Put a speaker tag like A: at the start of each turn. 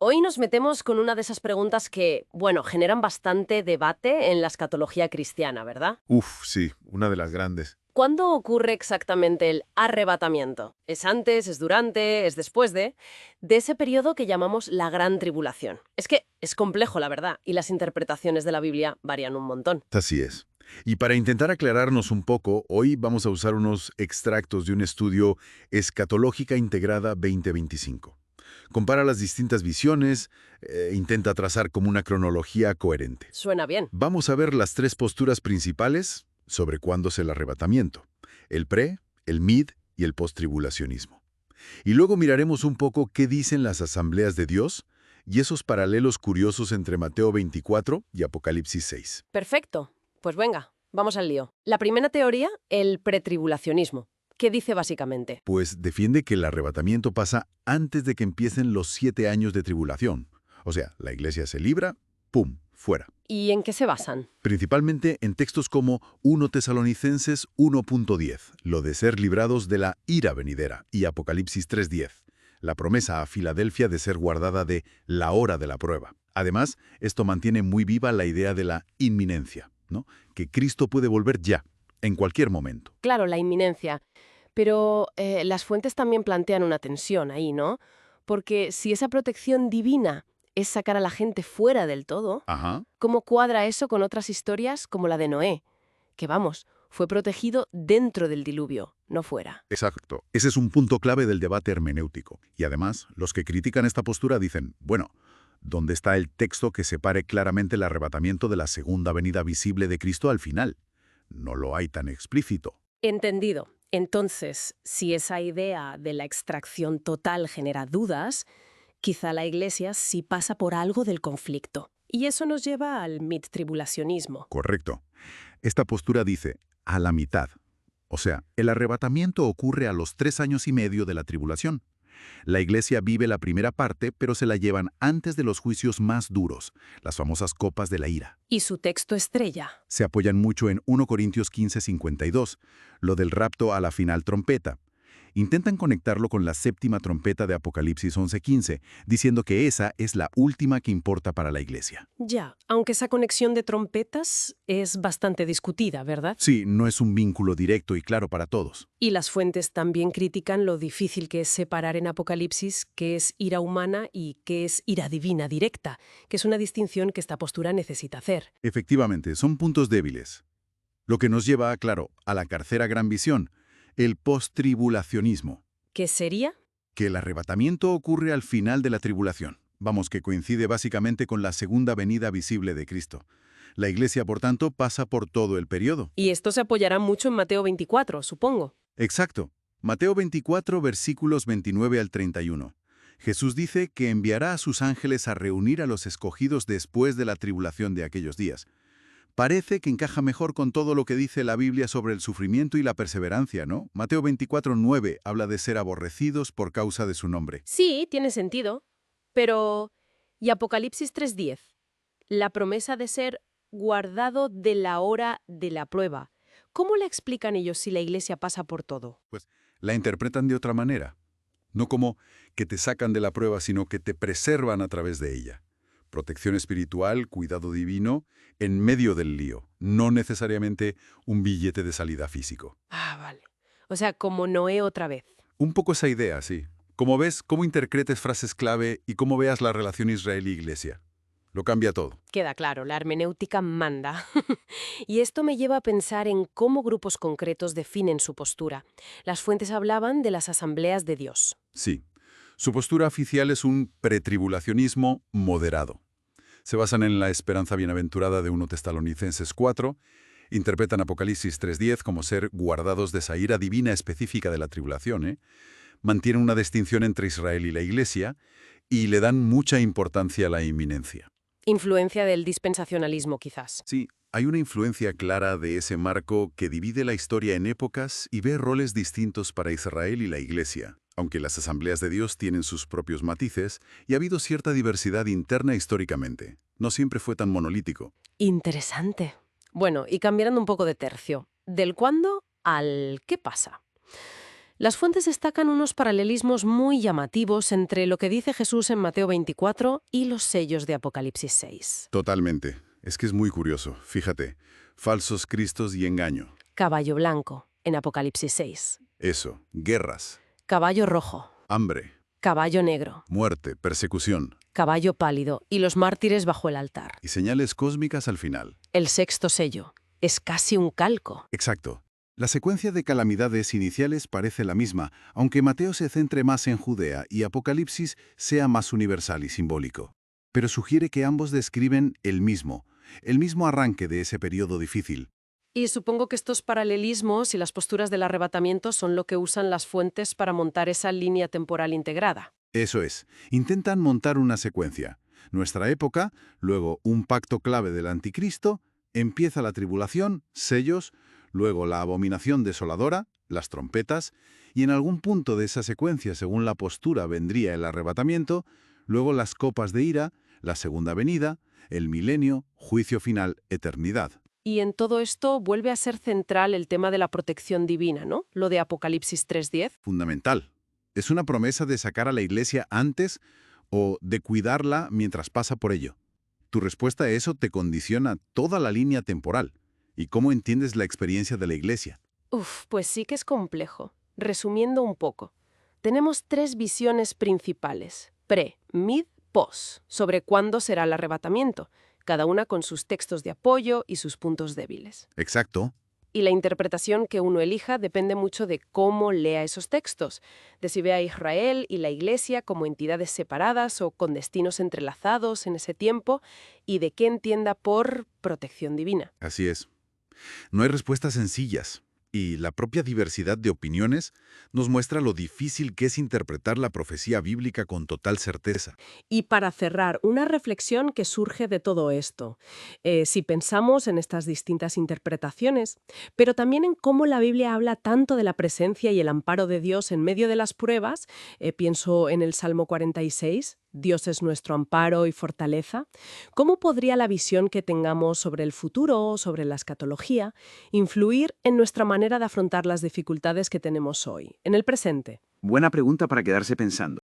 A: Hoy nos metemos con una de esas preguntas que, bueno, generan bastante debate en la escatología cristiana, ¿verdad?
B: Uf, sí, una de las grandes.
A: ¿Cuándo ocurre exactamente el arrebatamiento? ¿Es antes, es durante, es después de ese periodo que llamamos la Gran Tribulación? Es que es complejo, la verdad, y las interpretaciones de la Biblia varían un montón.
B: Así es. Y para intentar aclararnos un poco, hoy vamos a usar unos extractos de un estudio Escatológica Integrada 2025. Compara las distintas visiones, intenta trazar como una cronología coherente.
A: Suena bien.
B: Vamos a ver las tres posturas principales sobre cuándo es el arrebatamiento: el pre, el mid y el postribulacionismo. Y luego miraremos un poco qué dicen las asambleas de Dios y esos paralelos curiosos entre Mateo 24 y Apocalipsis 6.
A: Perfecto. Pues venga, vamos al lío. La primera teoría, el pretribulacionismo. ¿Qué dice básicamente?
B: Pues defiende que el arrebatamiento pasa antes de que empiecen los 7 años de tribulación. O sea, la iglesia se libra, ¡pum!, fuera.
A: ¿Y en qué se basan?
B: Principalmente en textos como 1 Tesalonicenses 1.10, lo de ser librados de la ira venidera, y Apocalipsis 3.10, la promesa a Filadelfia de ser guardada de la hora de la prueba. Además, esto mantiene muy viva la idea de la inminencia, ¿no? Que Cristo puede volver ya, en cualquier momento.
A: Claro, la inminencia. Pero las fuentes también plantean una tensión ahí, ¿no? Porque si esa protección divina es sacar a la gente fuera del todo,
B: Ajá.
A: ¿cómo cuadra eso con otras historias como la de Noé? Que vamos, fue protegido dentro del diluvio, no fuera.
B: Exacto. Ese es un punto clave del debate hermenéutico. Y además, los que critican esta postura dicen, bueno, ¿dónde está el texto que separe claramente el arrebatamiento de la segunda venida visible de Cristo al final? No lo hay tan explícito.
A: Entendido. Entonces, si esa idea de la extracción total genera dudas, quizá la Iglesia sí pasa por algo del conflicto. Y eso nos lleva al mid-tribulacionismo.
B: Correcto. Esta postura dice, a la mitad. O sea, el arrebatamiento ocurre a los 3 años y medio de la tribulación. La iglesia vive la primera parte, pero se la llevan antes de los juicios más duros, las famosas copas de la ira.
A: ¿Y su texto estrella?
B: Se apoyan mucho en 1 Corintios 15:52, lo del rapto a la final trompeta. Intentan conectarlo con la séptima trompeta de Apocalipsis 11:15, diciendo que esa es la última que importa para la iglesia.
A: Ya, aunque esa conexión de trompetas es bastante discutida, ¿verdad?
B: Sí, no es un vínculo directo y claro para todos.
A: Y las fuentes también critican lo difícil que es separar en Apocalipsis qué es ira humana y qué es ira divina directa, que es una distinción que esta postura necesita hacer.
B: Efectivamente, son puntos débiles. Lo que nos lleva, claro, a la tercera gran visión, el postribulacionismo,
A: ¿Qué sería?
B: que el arrebatamiento ocurre al final de la tribulación. Vamos, que coincide básicamente con la segunda venida visible de Cristo. La iglesia, por tanto, pasa por todo el periodo.
A: Y esto se apoyará mucho en Mateo 24, supongo.
B: Exacto. Mateo 24, versículos 29 al 31. Jesús dice que enviará a sus ángeles a reunir a los escogidos después de la tribulación de aquellos días. Parece que encaja mejor con todo lo que dice la Biblia sobre el sufrimiento y la perseverancia, ¿no? Mateo 24:9 habla de ser aborrecidos por causa de su nombre.
A: Sí, tiene sentido. Pero, ¿y Apocalipsis 3:10? La promesa de ser guardado de la hora de la prueba. ¿Cómo la explican ellos si la Iglesia pasa por todo?
B: Pues la interpretan de otra manera. No como que te sacan de la prueba, sino que te preservan a través de ella. Protección espiritual, cuidado divino, en medio del lío, no necesariamente un billete de salida físico.
A: Ah, vale. O sea, como Noé otra vez.
B: Un poco esa idea, sí. Como ves, cómo interpretes frases clave y cómo veas la relación Israel-Iglesia. Lo cambia todo.
A: Queda claro, la hermenéutica manda. Y esto me lleva a pensar en cómo grupos concretos definen su postura. Las fuentes hablaban de las asambleas de Dios.
B: Sí. Su postura oficial es un pretribulacionismo moderado. Se basan en la esperanza bienaventurada de 1 Tesalonicenses 4, interpretan Apocalipsis 3:10 como ser guardados de esa ira divina específica de la tribulación, mantienen una distinción entre Israel y la Iglesia y le dan mucha importancia a la inminencia.
A: Influencia del dispensacionalismo, quizás.
B: Sí, hay una influencia clara de ese marco que divide la historia en épocas y ve roles distintos para Israel y la Iglesia. Aunque las asambleas de Dios tienen sus propios matices y ha habido cierta diversidad interna históricamente, no siempre fue tan monolítico.
A: Interesante. Bueno, y cambiando un poco de tercio. ¿Del cuándo al qué pasa? Las fuentes destacan unos paralelismos muy llamativos entre lo que dice Jesús en Mateo 24 y los sellos de Apocalipsis 6.
B: Totalmente. Es que es muy curioso. Fíjate, falsos cristos y engaño.
A: Caballo blanco, en Apocalipsis 6.
B: Eso, guerras,
A: Caballo rojo.
B: hambre,
A: Caballo negro.
B: muerte, persecución
A: Caballo pálido y los mártires bajo el altar.
B: y señales cósmicas al final.
A: El sexto sello. Es casi un calco.
B: Exacto. La secuencia de calamidades iniciales parece la misma, aunque Mateo se centre más en Judea y Apocalipsis sea más universal y simbólico. Pero sugiere que ambos describen el mismo arranque de ese periodo difícil.
A: Y supongo que estos paralelismos y las posturas del arrebatamiento son lo que usan las fuentes para montar esa línea temporal integrada.
B: Eso es, intentan montar una secuencia. Nuestra época, luego un pacto clave del anticristo, empieza la tribulación, sellos, luego la abominación desoladora, las trompetas, y en algún punto de esa secuencia, según la postura, vendría el arrebatamiento, luego las copas de ira, la segunda venida, el milenio, juicio final, eternidad.
A: Y en todo esto vuelve a ser central el tema de la protección divina, ¿no? Lo de Apocalipsis 3:10.
B: Fundamental. Es una promesa de sacar a la iglesia antes o de cuidarla mientras pasa por ello. Tu respuesta a eso te condiciona toda la línea temporal. ¿Y cómo entiendes la experiencia de la iglesia?
A: Pues sí que es complejo. Resumiendo un poco, tenemos 3 visiones principales: pre, mid, pos, sobre cuándo será el arrebatamiento, cada una con sus textos de apoyo y sus puntos débiles.
B: Exacto.
A: Y la interpretación que uno elija depende mucho de cómo lea esos textos, de si ve a Israel y la Iglesia como entidades separadas o con destinos entrelazados en ese tiempo, y de qué entienda por protección divina.
B: Así es. No hay respuestas sencillas, y la propia diversidad de opiniones nos muestra lo difícil que es interpretar la profecía bíblica con total certeza.
A: Y para cerrar, una reflexión que surge de todo esto. Si pensamos en estas distintas interpretaciones, pero también en cómo la Biblia habla tanto de la presencia y el amparo de Dios en medio de las pruebas, pienso en el Salmo 46, Dios es nuestro amparo y fortaleza. ¿Cómo podría la visión que tengamos sobre el futuro, sobre la escatología, influir en nuestra manera de afrontar las dificultades que tenemos hoy, en el presente?
C: Buena pregunta para quedarse pensando.